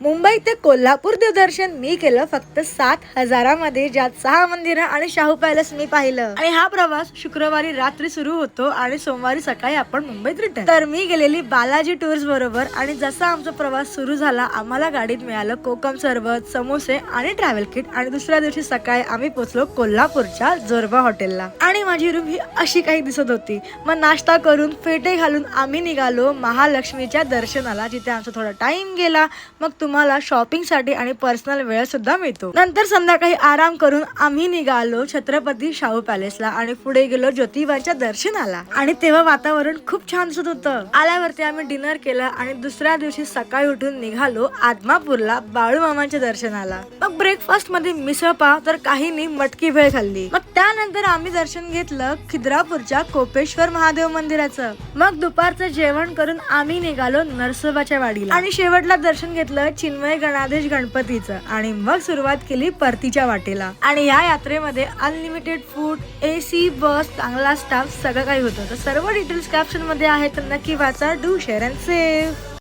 मुंबई ते कोल्हापूर देवदर्शन मी केलं फक्त 7,000मध्ये, ज्यात 6 मंदिरं आणि शाहू पॅलेस मी पाहिलं. आणि हा प्रवास शुक्रवारी रात्री सुरू होतो आणि सोमवारी सकाळी आपण मुंबईत रिटर्न. तर मी गेलेली बालाजी टूर्स बरोबर. आणि जसा आमचा प्रवास सुरू झाला, आम्हाला गाडीत मिळालं कोकम सरबत, समोसे आणि ट्रॅव्हल किट. आणि दुसऱ्या दिवशी सकाळी आम्ही पोहोचलो कोल्हापूरच्या जोरबा हॉटेलला. आणि माझी रूम ही अशी काही दिसत होती. मग नाश्ता करून फेटे घालून आम्ही निघालो महालक्ष्मीच्या दर्शनाला, जिथे आमचा थोडा टाइम गेला. मग तुम्हाला शॉपिंग साठी आणि पर्सनल वेळ सुद्धा मिळतो. नंतर संध्याकाळी आराम करून आम्ही निघालो छत्रपती शाहू पॅलेसला आणि पुढे गेलो ज्योतिबाच्या दर्शनाला. आणि तेव्हा वातावरण खूप छान दिसत होतं. आल्यावरती आम्ही डिनर केलं आणि दुसऱ्या दिवशी सकाळी उठून निघालो आदमापूरला बाळू मामांच्या दर्शनाला. मग ब्रेकफास्ट मध्ये मिसळ पाव तर काहींनी मटकी भेळ खाल्ली. मग त्यानंतर आम्ही दर्शन घेतलं खिद्रापूरच्या कोपेश्वर महादेव मंदिराचं. मग दुपारचं जेवण करून आम्ही निघालो नरसोबाच्या वाडीला आणि शेवटला दर्शन घेतलं चिन्मय गणाधीश गणपतीचं. आणि मग सुरुवात केली परतीच्या वाटेला. आणि या यात्रेमध्ये अनलिमिटेड फूड, AC बस, चांगला स्टाफ, सगळं काही होतं. तर सर्व डिटेल्स कॅप्शन मध्ये आहेत, तर नक्की वाचा. Do share and save.